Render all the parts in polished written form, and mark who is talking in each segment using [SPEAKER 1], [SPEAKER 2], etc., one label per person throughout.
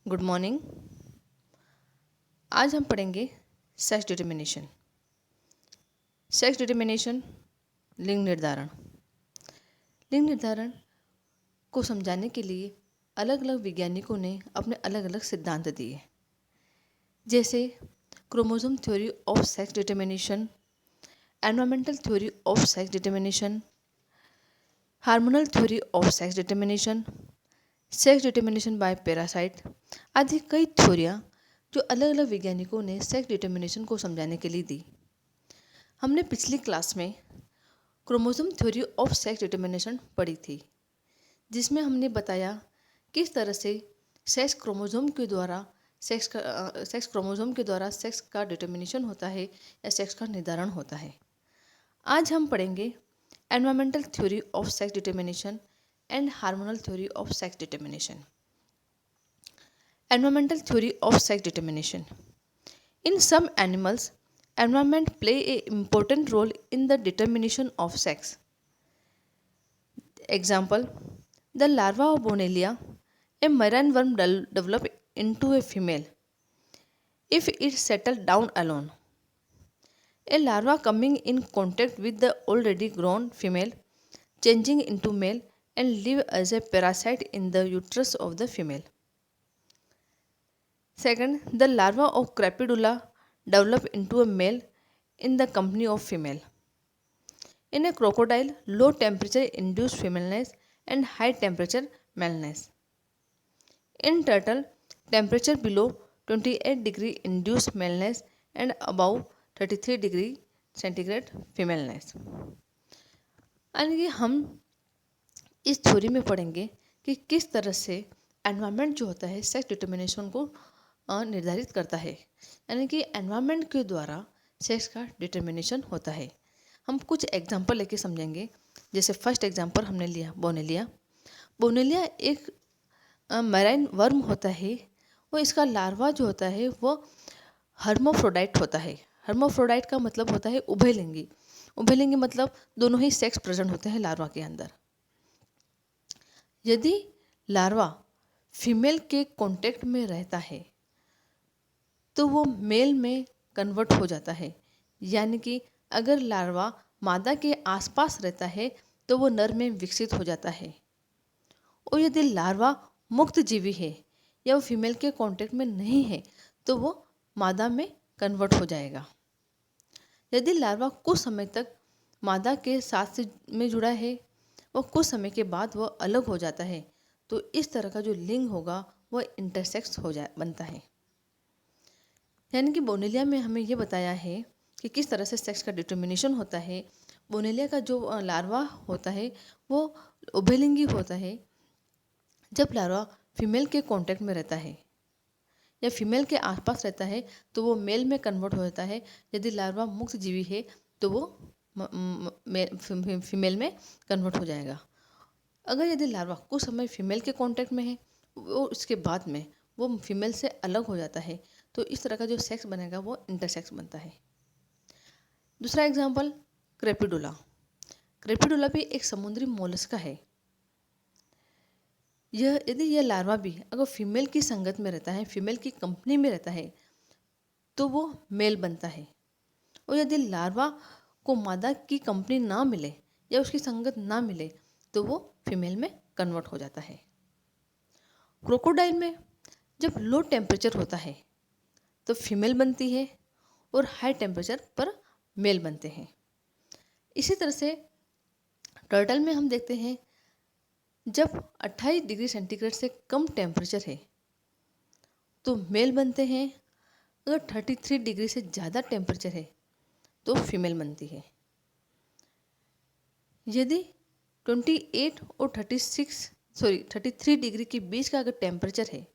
[SPEAKER 1] Good morning. आज हम पढ़ेंगे सेक्स डिटर्मिनेशन। सेक्स डिटर्मिनेशन लिंग निर्धारण। लिंग निर्धारण को समझाने के लिए अलग अलग वैज्ञानिकों ने अपने अलग अलग सिद्धांत दिए, जैसे chromosome theory of sex determination, environmental theory of sex determination, hormonal theory of sex determination, sex determination by parasite आदि कई थ्योरियाँ जो अलग अलग वैज्ञानिकों ने सेक्स डिटर्मिनेशन को समझाने के लिए दी। हमने पिछली क्लास में chromosome theory of sex determination पढ़ी थी, जिसमें हमने बताया किस तरह से सेक्स क्रोमोसोम के द्वारा सेक्स का डिटर्मिनेशन होता है या सेक्स का निर्धारण होता है। आज हम पढ़ेंगे environmental theory of sex determination and hormonal theory of sex determination. Environmental theory of sex determination. In some animals, environment play a important role in the determination of sex. Example: the larva of Bonellia, a marine worm, develop into a female if it settles down alone. A larva coming in contact with the already grown female, changing into male and live as a parasite in the uterus of the female. Second, the larva of Crapidula develop into a male in the company of female. In a crocodile, low temperature induce femaleness and high temperature maleness. In turtle, temperature below 28 degree induce maleness and above 33 degree centigrade femaleness. यानी कि हम इस theory में पढ़ेंगे कि किस तरह से एनवायरनमेंट जो होता है सेक्स डिटर्मिनेशन को निर्धारित करता है, यानी कि एनवायरनमेंट के द्वारा सेक्स का डिटर्मिनेशन होता है। हम कुछ एग्जांपल लेके समझेंगे। जैसे फर्स्ट एग्जांपल हमने लिया बोनेलिया। बोनेलिया एक मैराइन वर्म होता है। वो इसका लार्वा जो होता है वो हर्मोफ्रोडाइट होता है। हर्मोफ्रोडाइट का मतलब होता है उभयलिंगी। उभयलिंगी मतलब दोनों ही सेक्स प्रेजेंट होते हैं लार्वा के अंदर। यदि लार्वा फीमेल के कांटेक्ट में रहता है तो वो मेल में कन्वर्ट हो जाता है, यानी कि अगर लार्वा मादा के आसपास रहता है तो वो नर में विकसित हो जाता है। और यदि लार्वा मुक्त जीवी है या वो फीमेल के कांटेक्ट में नहीं है तो वो मादा में कन्वर्ट हो जाएगा। यदि लार्वा कुछ समय तक मादा के साथ में जुड़ा है और कुछ समय के बाद वह अलग हो जाता है तो इस तरह का जो लिंग होगा वह इंटरसेक्स बनता है। यानी कि बोनेलिया में हमें ये बताया है कि किस तरह से सेक्स का डिटर्मिनेशन होता है। बोनेलिया का जो लार्वा होता है वो उभयलिंगी होता है। जब लार्वा फीमेल के कांटेक्ट में रहता है या फीमेल के आसपास रहता है तो वो मेल में कन्वर्ट हो जाता है। यदि लार्वा मुक्त जीवी है तो वो फीमेल में कन्वर्ट हो जाएगा। अगर यदि लार्वा कुछ समय फीमेल के कांटेक्ट में है वो उसके बाद में वो फीमेल से अलग हो जाता है तो इस तरह का जो सेक्स बनेगा वो इंटरसेक्स बनता है। दूसरा एग्जांपल क्रेपिडुला। क्रेपिडुला भी एक समुद्री मोलस्का है। यदि यह लार्वा भी अगर फीमेल की संगत में रहता है, फीमेल की कंपनी में रहता है तो वो मेल बनता है। और यदि लार्वा को मादा की कंपनी ना मिले या उसकी संगत ना मिले तो वो फीमेल में कन्वर्ट हो जाता है। क्रोकोडाइल में जब लो टेम्परेचर होता है तो फीमेल बनती है और हाई टेम्परेचर पर मेल बनते हैं। इसी तरह से टर्टल में हम देखते हैं जब 28 डिग्री सेंटीग्रेड से कम टेम्परेचर है तो मेल बनते हैं। अगर 33 डिग्री से ज़्यादा टेम्परेचर है तो फीमेल बनती है। यदि 28 और 33 डिग्री के बीच का अगर टेम्परेचर है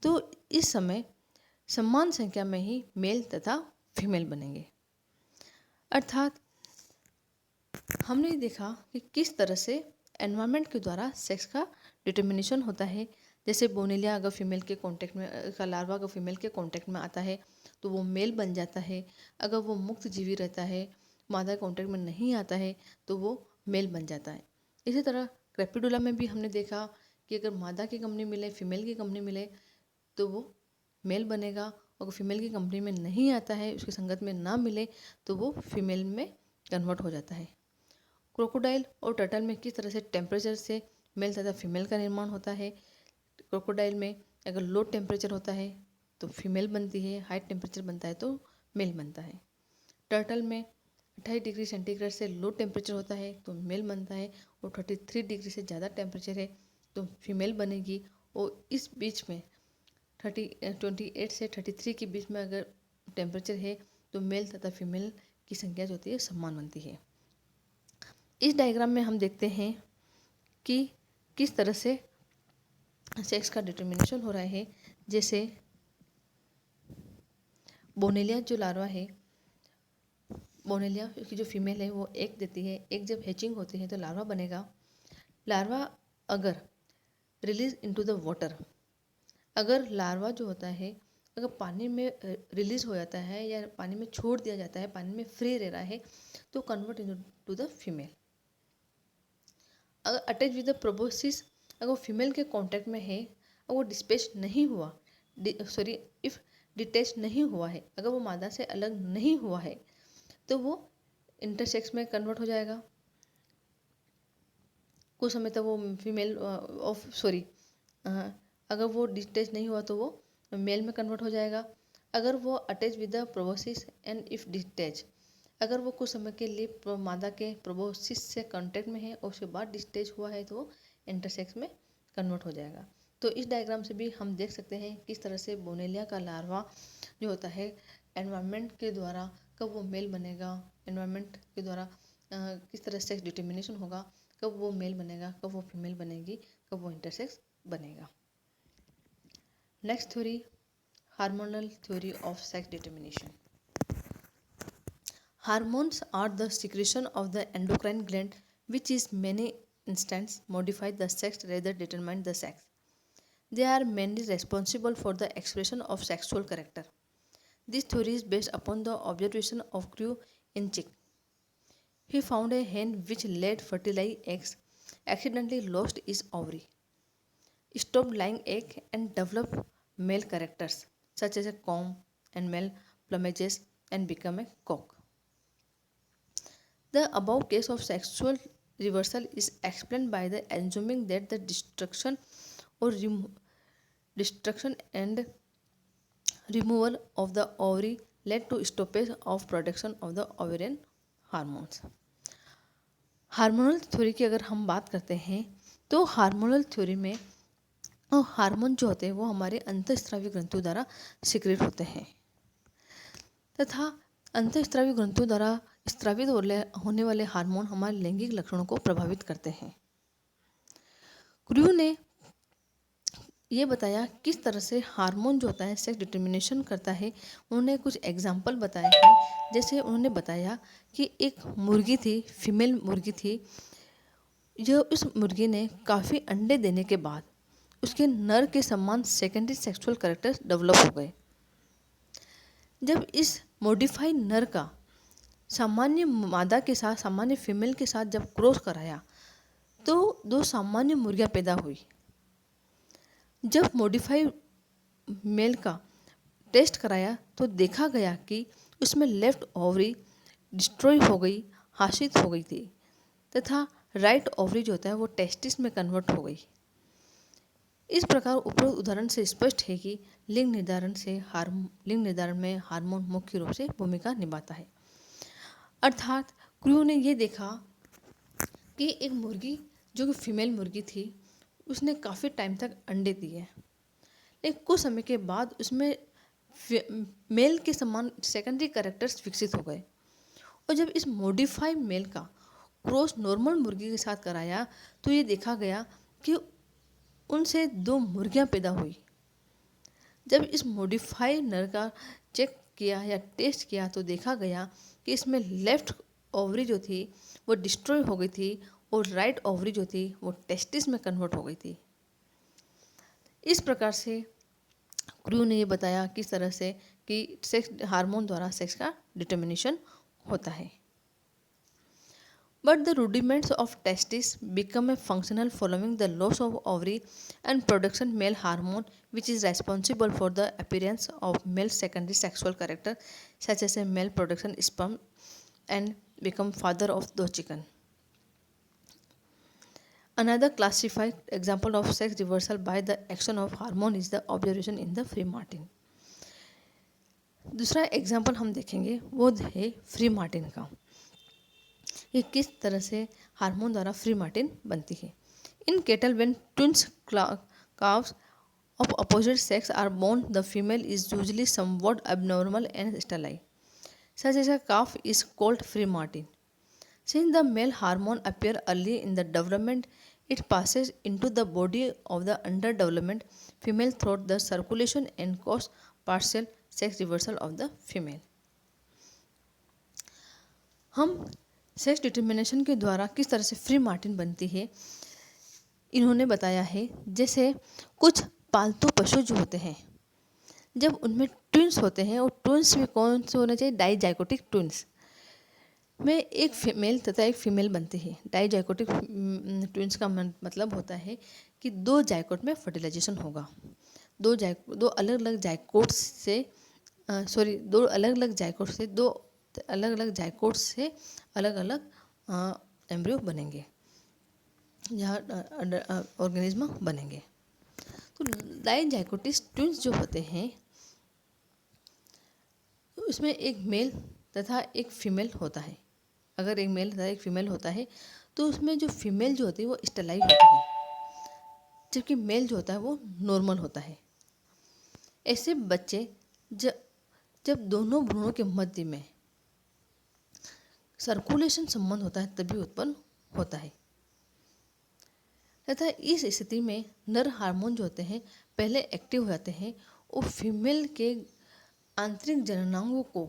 [SPEAKER 1] तो इस समय समान संख्या में ही मेल तथा फीमेल बनेंगे। अर्थात हमने देखा कि किस तरह से एनवायरनमेंट के द्वारा सेक्स का डिटर्मिनेशन होता है। जैसे बोनेलिया अगर फीमेल के कांटेक्ट में का लार्वा अगर फीमेल के कांटेक्ट में आता है तो वो मेल बन जाता है। अगर वो मुक्त जीवी रहता है, मादा कांटेक्ट में नहीं आता है तो वो मेल बन जाता है। इसी तरह क्रेपिडुला में भी हमने देखा कि अगर मादा की कंपनी मिले, फीमेल की कंपनी मिले तो वो मेल बनेगा, और अगर फीमेल की कंपनी में नहीं आता है, उसकी संगत में ना मिले तो वो फीमेल में कन्वर्ट हो जाता है। क्रोकोडाइल और टर्टल में किस तरह से टेम्परेचर से मेल तथा फीमेल का निर्माण होता है। क्रोकोडाइल में अगर लो टेम्परेचर होता है तो फीमेल बनती है, हाई टेम्परेचर बनता है तो मेल बनता है। टर्टल में 28 डिग्री सेंटीग्रेड से लो टेम्परेचर होता है तो मेल बनता है, और 33 डिग्री से ज़्यादा टेम्परेचर है तो फीमेल बनेगी। और इस बीच में 28 से 33 के बीच में अगर टेम्परेचर है तो मेल तथा फीमेल की संख्या जो होती है समान बनती है। इस डायग्राम में हम देखते हैं कि किस तरह से सेक्स का डिटर्मिनेशन हो रहा है। जैसे बोनेलिया जो लार्वा है, बोनेलिया की जो फीमेल है वो एग देती है। एग जब हैचिंग होती है तो लार्वा बनेगा। लार्वा अगर रिलीज इनटू द वाटर, अगर लार्वा जो होता है अगर पानी में रिलीज हो जाता है या पानी में छोड़ दिया जाता है, पानी में फ्री रह रहा है, तो कन्वर्ट इनटू द फीमेल। अगर अटैच विद द प्रोबोसिस, अगर वो फीमेल के कांटेक्ट में है और वो डिस्पैच नहीं हुआ, इफ डिटैच नहीं हुआ है, अगर वो मादा से अलग नहीं हुआ है तो वो इंटरसेक्स में कन्वर्ट हो जाएगा। कुछ समय तक वो फीमेल अगर वो डिटैच नहीं हुआ तो वो मेल में कन्वर्ट हो जाएगा। अगर वो attach with the proboscis and if detach, अगर वो कुछ समय के लिए मादा के प्रोबोसिस से कांटेक्ट में है और उसके बाद डिटैच हुआ है तो वो इंटरसेक्स में कन्वर्ट हो जाएगा। तो इस डायग्राम से भी हम देख सकते हैं किस तरह से बोनेलिया का लार्वा जो होता है एनवायरनमेंट के द्वारा कब वो मेल बनेगा, एनवायरनमेंट के द्वारा किस तरह सेक्स डिटर्मिनेशन होगा, कब वो मेल बनेगा, कब वो फीमेल बनेगी, कब वो इंटरसेक्स बनेगा। Next theory, hormonal theory of sex determination. Hormones are the secretion of the endocrine gland which is many instances modify the sex rather determine the sex. They are mainly responsible for the expression of sexual character. This theory is based upon the observation of Crew in chick. He found a hen which laid fertilized eggs, accidentally lost its ovary, stopped laying egg and developed male characters such as a comb and male plumages and become a cock. The above case of sexual reversal is explained by the assuming that the destruction and removal of the ovary led to stoppage of production of the ovarian hormones. Hormonal theory की अगर हम बात करते हैं तो hormonal theory में hormone जो होते हैं वो हमारे अंतःस्रावी ग्रंथियों द्वारा सिक्रेट होते हैं तथा अंतःस्रावी ग्रंथियों द्वारा स्रावित होने वाले हार्मोन हमारे लैंगिक लक्षणों को प्रभावित करते हैं। क्रू ने ये बताया किस तरह से हार्मोन जो होता है सेक्स डिटर्मिनेशन करता है। उन्होंने कुछ एग्जाम्पल बताए हैं। जैसे उन्होंने बताया कि एक मुर्गी थी, फीमेल मुर्गी थी, जो उस मुर्गी ने काफ़ी अंडे देने के बाद उसके नर के समान सेकेंडरी सेक्सुअल कैरेक्टर्स डेवलप हो गए। जब इस मॉडिफाइड नर का सामान्य मादा के साथ, सामान्य फीमेल के साथ जब क्रॉस कराया तो दो सामान्य मुर्गियां पैदा हुई। जब मॉडिफाइड मेल का टेस्ट कराया तो देखा गया कि उसमें लेफ्ट ओवरी डिस्ट्रॉय हो गई, हासिल हो गई थी तथा राइट ओवरी जो होता है वो टेस्टिस में कन्वर्ट हो गई। इस प्रकार उपरोक्त उदाहरण से स्पष्ट है कि लिंग निर्धारण में हार्मोन मुख्य रूप से भूमिका निभाता है। अर्थात क्रू ने ये देखा कि एक मुर्गी जो कि फीमेल मुर्गी थी उसने काफ़ी टाइम तक अंडे दिए, लेकिन कुछ समय के बाद उसमें मेल के समान सेकेंडरी कैरेक्टर्स विकसित हो गए। और जब इस मॉडिफाइड मेल का क्रॉस नॉर्मल मुर्गी के साथ कराया तो ये देखा गया कि उनसे दो मुर्गियां पैदा हुई। जब इस मॉडिफाइड नर का चेक किया या टेस्ट किया तो देखा गया कि इसमें लेफ्ट ओवरी जो थी वो डिस्ट्रॉय हो गई थी और राइट ओवरी जो थी वो टेस्टिस में कन्वर्ट हो गई थी। इस प्रकार से क्रू ने ये बताया किस तरह से कि सेक्स हार्मोन द्वारा सेक्स का डिटर्मिनेशन होता है। But the rudiments of testes become a functional following the loss of ovary and production male hormone, which is responsible for the appearance of male secondary sexual character, such as a male production sperm and become father of the chicken. Another classified example of sex reversal by the action of hormone is the observation in the free Martin. दूसरा example हम देखेंगे वो है free Martin का. ये किस तरह से हार्मोन द्वारा फ्री मार्टिन बनती है. In cattle when twins calves of opposite sex are born, the female is usually somewhat abnormal and sterile. Such as a calf is called free martin. Since the male hormone appear early in the development, it passes into the body of the underdevelopment female through the circulation and cause partial sex reversal of the female. हम sex determination के द्वारा किस तरह से free martin बनती है इन्होंने बताया है. जैसे कुछ पालतू पशु जो होते हैं जब उनमें ट्विंस होते हैं और ट्विंस में कौन से होने चाहिए, डाइजाइगोटिक ट्विंस में एक मेल तथा एक फीमेल बनती है. डाइजाइगोटिक ट्विंस का मतलब होता है कि दो जाइकोट में फर्टिलाइजेशन होगा. दो अलग अलग जाइकोट्स से दो अलग अलग जाइकोट्स से अलग अलग एम्ब्रियो बनेंगे या ऑर्गेनिज्म बनेंगे. तो डाइजाइकोटिक ट्विंस जो होते हैं उसमें एक मेल तथा एक फीमेल होता है. अगर एक मेल तथा एक फीमेल होता है तो उसमें जो फीमेल जो होती है वो स्टेलाइज होती है जबकि मेल जो होता है वो नॉर्मल होता है. ऐसे बच्चे जब दोनों भ्रूणों के मध्य में सर्कुलेशन संबंध होता है तभी उत्पन्न होता है. तथा इस स्थिति में नर हार्मोन जो होते हैं पहले एक्टिव हो जाते हैं और फीमेल के आंतरिक जननांगों को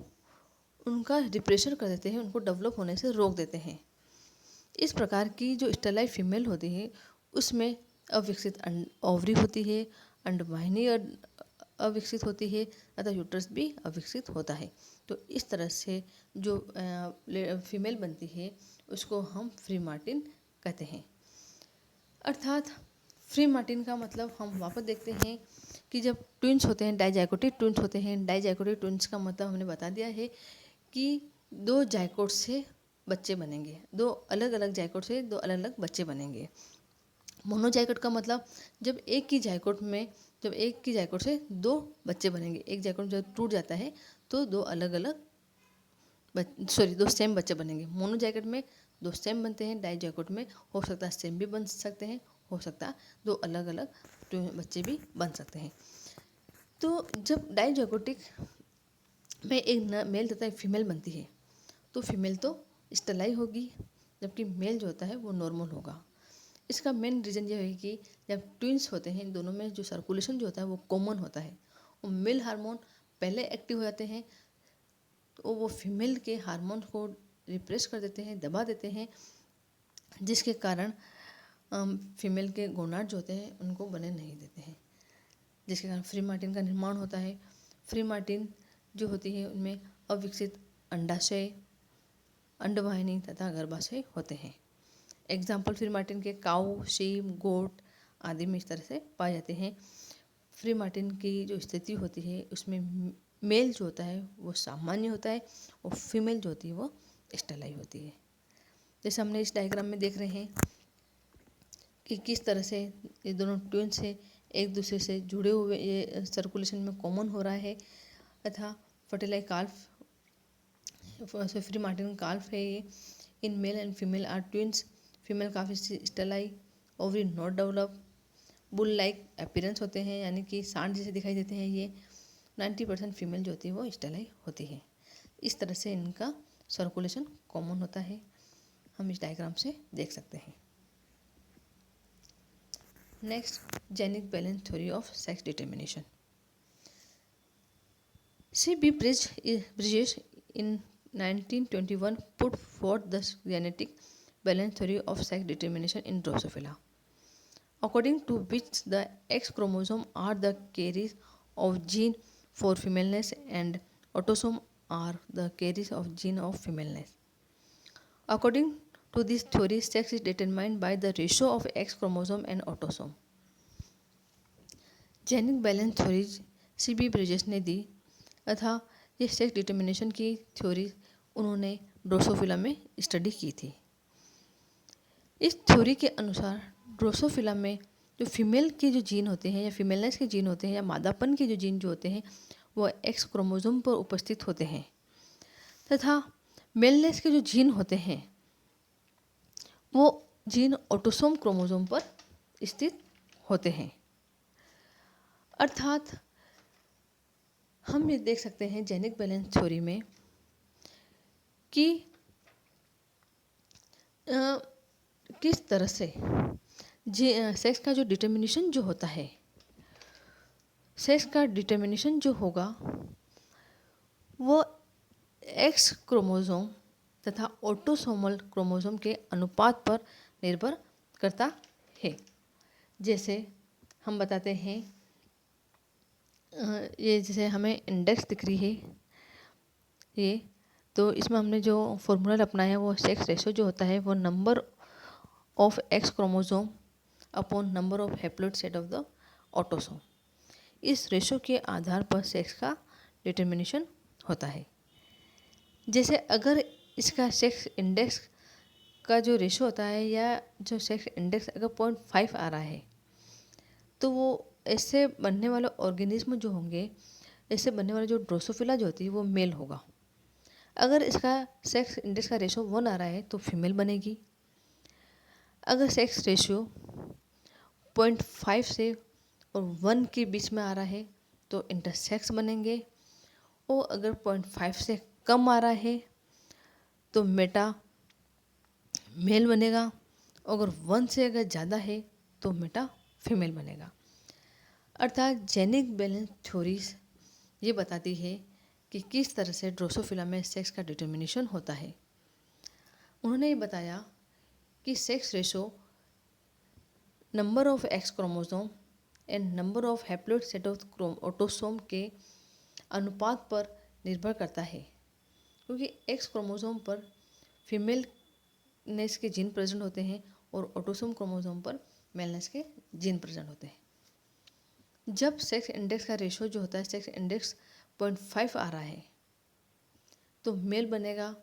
[SPEAKER 1] उनका रिप्रेशर कर देते हैं, उनको डेवलप होने से रोक देते हैं. इस प्रकार की जो स्टेलाइट फीमेल होती है उसमें अविकसित ओवरी होती है, अंडवाहिनी अविकसित होती है तथा यूट्रस भी अविकसित होता है. तो इस तरह से जो फीमेल बनती है उसको हम फ्री मार्टिन कहते हैं. अर्थात फ्री मार्टिन का मतलब हम वापस देखते हैं कि जब ट्विंस होते हैं डाइजाइकोटिक ट्विंस होते हैं. डाइजाइकोटिक ट्विंस का मतलब हमने बता दिया है कि दो जाइकोट से बच्चे बनेंगे, दो अलग अलग जाइकोट से दो अलग अलग बच्चे बनेंगे. मोनोजाइकोट का मतलब जब एक की जाइकोट से दो बच्चे बनेंगे. एक जाइकोट जब टूट जाता है तो दो सेम बच्चे बनेंगे. मोनोजाइकोट में दो सेम बनते हैं, डाइजाइकोट में हो सकता है सेम भी बन सकते हैं, हो सकता है दो अलग अलग बच्चे भी बन सकते हैं. तो जब डाइजाइकोटिक में एक मेल तथा एक फीमेल बनती है तो फीमेल तो स्टेलाइज होगी जबकि मेल जो होता है वो नॉर्मल होगा. इसका मेन रीज़न ये है कि जब ट्विंस होते हैं दोनों में जो सर्कुलेशन जो होता है वो कॉमन होता है और मेल हार्मोन पहले एक्टिव हो जाते हैं तो वो फीमेल के हार्मोन को रिप्रेस कर देते हैं, दबा देते हैं, जिसके कारण फीमेल के गोनाड जो होते हैं उनको बने नहीं देते हैं, जिसके कारण फ्री मार्टिन का निर्माण होता है. फ्री मार्टिन जो होती है उनमें अविकसित अंडाशय, अंडवाहिनी तथा गर्भाशय होते हैं. एग्जाम्पल फ्री मार्टिन के काऊ, शीप, गोट आदि में इस तरह से पाए जाते हैं. फ्री मार्टिन की जो स्थिति होती है उसमें मेल जो होता है वो सामान्य होता है और फीमेल जो होती है वो स्टेलाइज होती है. जैसे हमने इस डायग्राम में देख रहे हैं कि किस तरह से ये दोनों ट्विंस से एक दूसरे से जुड़े हुए ये सर्कुलेशन में कॉमन हो रहा है तथा fertilize calf free martin calf है ये. In male and female are twins. Female काफ़ी sterilise, ovary not develop, bull like appearance होते हैं यानी कि सांड जैसे दिखाई देते हैं. ये 90% फीमेल जो होती है वो स्टेलाइज होती है. इस तरह से इनका सर्कुलेशन कॉमन होता है, हम इस डायग्राम से देख सकते हैं. Next, genic balance theory of sex determination. C.B. Bridges in 1921 put forth the genetic balance theory of sex determination in Drosophila, according to which the X chromosome are the carriers of gene for femaleness and autosome are the carriers of gene of femaleness. According To this theory, sex is determined by the ratio of X chromosome and autosome. Genic balance theory CB Bridges ने दी तथा ये sex determination की theory उन्होंने drosophila में स्टडी की थी। इस थ्योरी के अनुसार ड्रोसोफिला में जो फीमेल के जो जीन होते हैं या फीमेलनेस के जीन होते हैं या मादापन के जो जीन जो होते हैं वो एक्स क्रोमोसोम पर उपस्थित होते हैं तथा मेलनेस के जो जीन होते हैं वो जीन ऑटोसोम क्रोमोसोम पर स्थित होते हैं। अर्थात हम ये देख सकते हैं जेनिक बैलेंस थ्योरी में कि किस तरह से सेक्स का जो डिटर्मिनेशन जो होता है, सेक्स का डिटर्मिनेशन जो होगा वो एक्स क्रोमोसोम तथा ऑटोसोमल क्रोमोसोम के अनुपात पर निर्भर करता है। जैसे हम बताते हैं ये जैसे हमें इंडेक्स दिख रही है ये, तो इसमें हमने जो फॉर्मूला अपनाया है वो सेक्स रेशो जो होता है वो number of x chromosome upon number of haploid set of the autosome. इस रेशो के आधार पर सेक्स का डिटर्मिनेशन होता है। जैसे अगर इसका सेक्स इंडेक्स का जो रेशो होता है या जो सेक्स इंडेक्स अगर 0.5 आ रहा है तो वो ऐसे बनने वाले ऑर्गेनिज्म जो होंगे, ऐसे बनने वाला जो ड्रोसोफिला जो होती है वो मेल होगा। अगर इसका सेक्स इंडेक्स का रेशो 1 आ रहा है तो फीमेल बनेगी। अगर सेक्स रेशियो 0.5 से और 1 के बीच में आ रहा है तो इंटरसेक्स बनेंगे, और अगर 0.5 से कम आ रहा है तो मेटा मेल बनेगा, अगर 1 से अगर ज़्यादा है तो मेटा फीमेल बनेगा। अर्थात जेनिक बैलेंस थ्योरीज ये बताती है कि किस तरह से ड्रोसोफिला में सेक्स का डिटर्मिनेशन होता है। उन्होंने ये बताया कि sex ratio number of x chromosome and number of haploid set of autosome के अनुपात पर निर्भर करता है, क्योंकि एक्स क्रोमोसोम पर फीमेलनेस के जीन प्रेजेंट होते हैं और ऑटोसोम क्रोमोसोम पर मेलनेस के जीन प्रेजेंट होते हैं। जब सेक्स इंडेक्स का रेशो जो होता है सेक्स इंडेक्स 0.5 आ रहा है तो मेल बनेगा।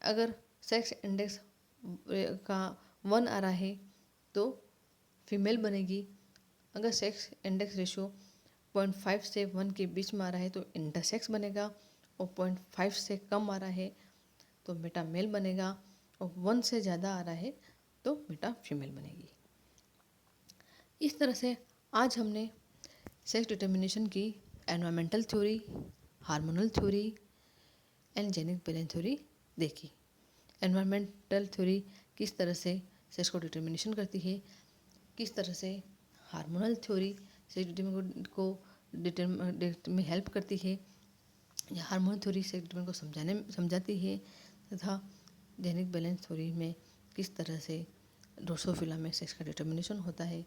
[SPEAKER 1] अगर सेक्स इंडेक्स का 1 आ रहा है तो फीमेल बनेगी। अगर सेक्स इंडेक्स रेशो 0.5 से 1 के बीच में आ रहा है तो इंटरसेक्स बनेगा, और 0.5 से कम आ रहा है तो मेटा मेल बनेगा, और 1 से ज़्यादा आ रहा है तो मेटा फीमेल बनेगी। इस तरह से आज हमने सेक्स डिटर्मिनेशन की environmental theory, hormonal theory and genic balance theory देखी। एनवायरमेंटल थ्योरी किस तरह से सेक्स को डिटर्मिनेशन करती है, किस तरह से हार्मोनल थ्योरी सेक्स डिटर्मिनेशन को डिटर्मिन में हेल्प करती है, या हार्मोनल थ्योरी सेक्स डिटर्मिनेशन को समझाती है, तथा जेनिक बैलेंस थ्योरी में किस तरह से ड्रोसोफिला में सेक्स का डिटर्मिनेशन होता है,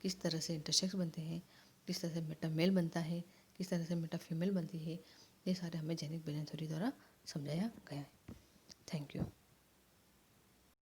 [SPEAKER 1] किस तरह से इंटरसेक्स बनते हैं, किस तरह से मेटा मेल बनता है, किस तरह से मेटा फीमेल बनती है, ये सारे हमें जेनिक बैलेंस थ्योरी द्वारा समझाया गया है। Thank you.